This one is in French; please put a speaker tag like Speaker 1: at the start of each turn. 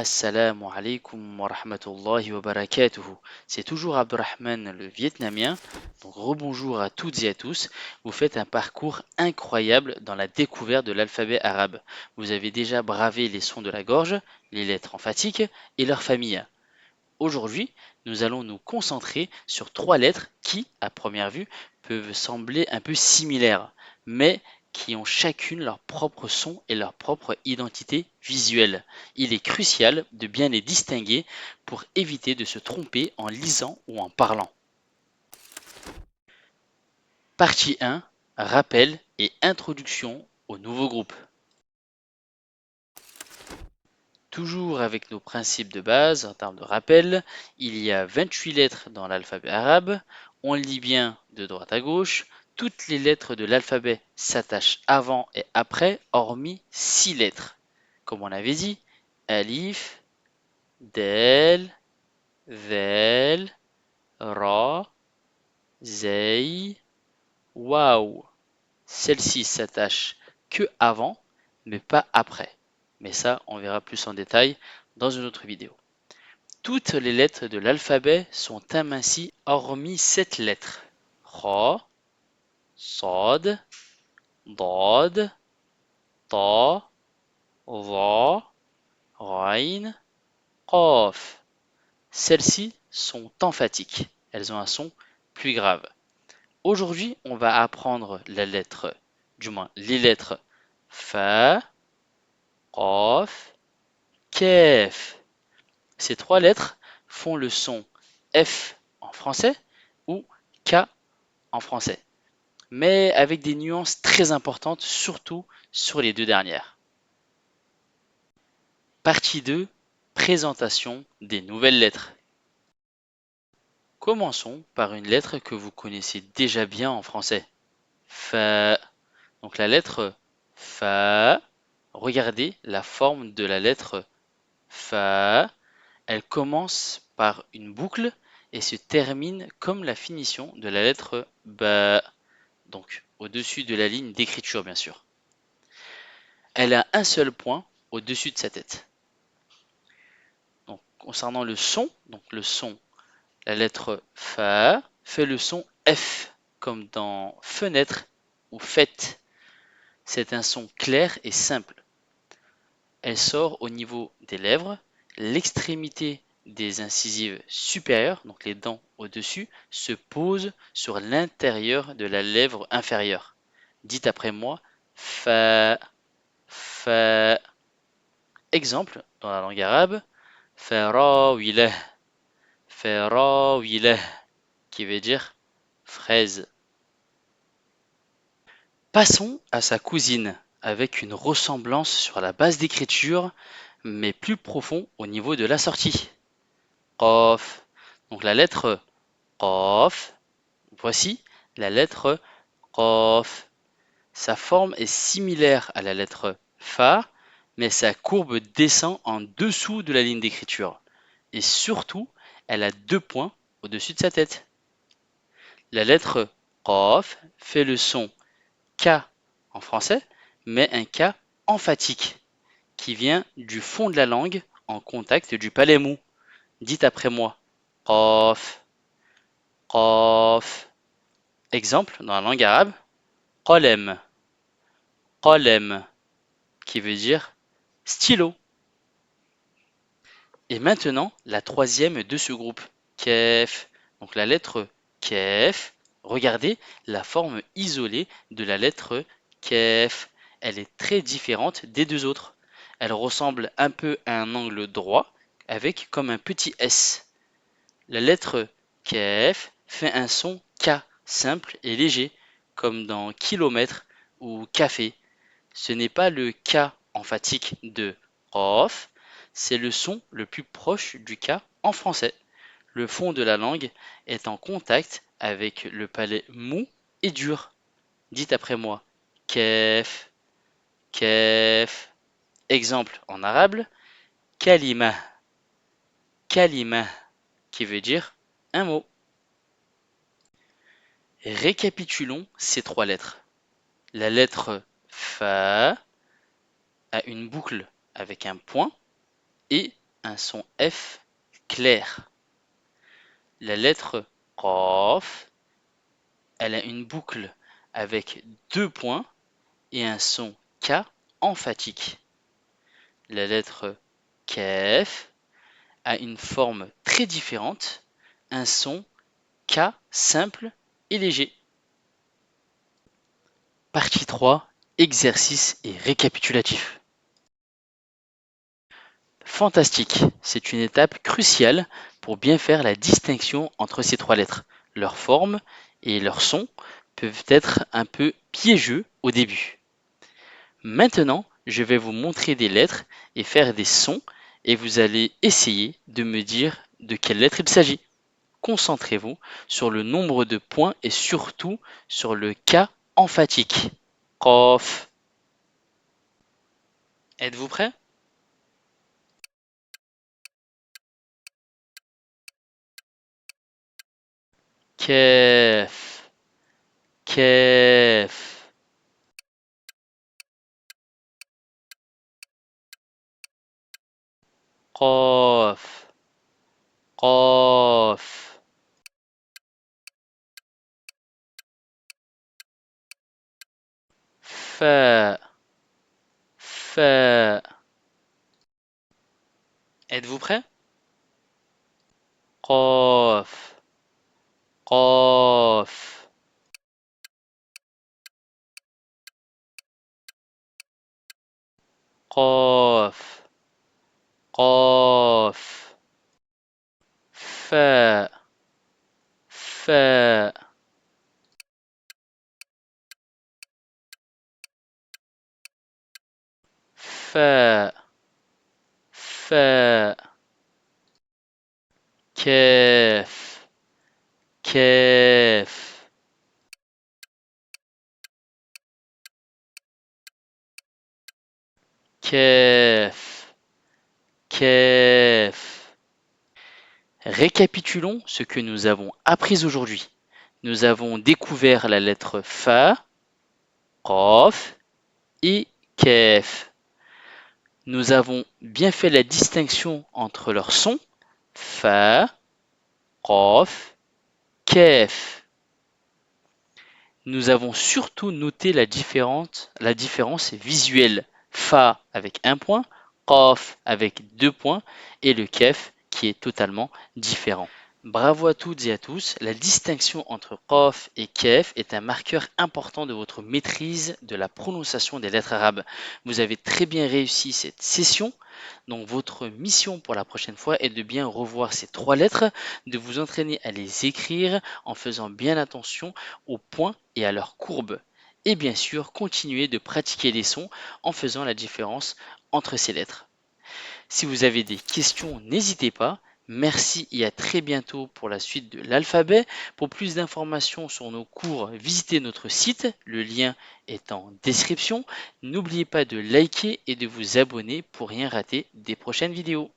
Speaker 1: Assalamu alaikum wa rahmatullahi wa barakatuhu. C'est toujours Abdurrahman le Vietnamien. Donc rebonjour à toutes et à tous. Vous faites un parcours incroyable dans la découverte de l'alphabet arabe. Vous avez déjà bravé les sons de la gorge, les lettres emphatiques et leurs familles. Aujourd'hui, nous allons nous concentrer sur trois lettres qui, à première vue, peuvent sembler un peu similaires, mais qui ont chacune leur propre son et leur propre identité visuelle. Il est crucial de bien les distinguer pour éviter de se tromper en lisant ou en parlant. Partie 1. Rappel et introduction au nouveau groupe. Toujours avec nos principes de base en termes de rappel, il y a 28 lettres dans l'alphabet arabe. On lit bien de droite à gauche. Toutes les lettres de l'alphabet s'attachent avant et après, hormis 6 lettres. Comme on avait dit, alif, del, vel, ra, zay, waouh. Celles-ci s'attachent que avant, mais pas après. Mais ça, on verra plus en détail dans une autre vidéo. Toutes les lettres de l'alphabet sont amincies hormis 7 lettres. Ra, Sad, Dad, Ta, Dha, Ghain, Qaf. Celles-ci sont emphatiques. Elles ont un son plus grave. Aujourd'hui, on va apprendre les lettres Fa, Qaf, Kaf. Ces trois lettres font le son F en français ou K en français, mais avec des nuances très importantes, surtout sur les deux dernières. Partie 2. Présentation des nouvelles lettres. Commençons par une lettre que vous connaissez déjà bien en français. Fa. Donc la lettre Fa. Regardez la forme de la lettre Fa. Elle commence par une boucle et se termine comme la finition de la lettre Ba, donc au-dessus de la ligne d'écriture bien sûr. Elle a un seul point au-dessus de sa tête. Donc, concernant le son, la lettre Fa fait le son F, comme dans fenêtre ou fête. C'est un son clair et simple. Elle sort au niveau des lèvres, l'extrémité des incisives supérieures, donc les dents au-dessus, se pose sur l'intérieur de la lèvre inférieure. Dites après moi, Fa, Fa. Exemple, dans la langue arabe, Farawilah, Farawilah, qui veut dire fraise. Passons à sa cousine, avec une ressemblance sur la base d'écriture, mais plus profond au niveau de la sortie. Qaf. Donc la lettre Qaf. Voici la lettre Qaf. Sa forme est similaire à la lettre Fa, mais sa courbe descend en dessous de la ligne d'écriture. Et surtout, elle a deux points au-dessus de sa tête. La lettre Qaf fait le son K en français, mais un K emphatique qui vient du fond de la langue en contact du palais mou. Dites après moi. Qaf, Qaf. Exemple dans la langue arabe, Qalem, Qalem, qui veut dire stylo. Et maintenant, la troisième de ce groupe, Kef. Donc la lettre Kef, regardez la forme isolée de la lettre Kef. Elle est très différente des deux autres. Elle ressemble un peu à un angle droit avec comme un petit S. La lettre Kef fait un son K simple et léger, comme dans kilomètre ou café. Ce n'est pas le K emphatique de Qaf, c'est le son le plus proche du K en français. Le fond de la langue est en contact avec le palais mou et dur. Dites après moi. Kef, Kef. Exemple en arabe, kalima, kalima, qui veut dire un mot. Récapitulons ces trois lettres. La lettre Fa a une boucle avec un point et un son F clair. La lettre Qaf, elle a une boucle avec 2 points et un son K emphatique. La lettre Kaf a une forme très différente, un son K simple et léger. Partie 3, exercice et récapitulatif. Fantastique, c'est une étape cruciale pour bien faire la distinction entre ces 3 lettres. Leur forme et leur son peuvent être un peu piégeux au début. Maintenant, je vais vous montrer des lettres et faire des sons et vous allez essayer de me dire de quelle lettre il s'agit. Concentrez-vous sur le nombre de points et surtout sur le K emphatique. Qaf. Êtes-vous prêt? Kaf, kaf, qaf, qaf, fa, fa. Êtes-vous prêt? Qaf, qaf, qaf, qaf, fa, fa, fa, fa, kaf, kaf, kaf, kaf. Récapitulons ce que nous avons appris aujourd'hui. Nous avons découvert la lettre Fa, Qaf et Kaf. Nous avons bien fait la distinction entre leurs sons, Fa, Qaf, Kaf. Nous avons surtout noté la différence visuelle. Fa avec un point, Qaf avec 2 points et le Kaf qui est totalement différent. Bravo à toutes et à tous, la distinction entre Qaf et Kaf est un marqueur important de votre maîtrise de la prononciation des lettres arabes. Vous avez très bien réussi cette session, donc votre mission pour la prochaine fois est de bien revoir ces 3 lettres, de vous entraîner à les écrire en faisant bien attention aux points et à leurs courbes. Et bien sûr, continuer de pratiquer les sons en faisant la différence entre ces lettres. Si vous avez des questions, n'hésitez pas. Merci et à très bientôt pour la suite de l'alphabet. Pour plus d'informations sur nos cours, visitez notre site. Le lien est en description. N'oubliez pas de liker et de vous abonner pour rien rater des prochaines vidéos.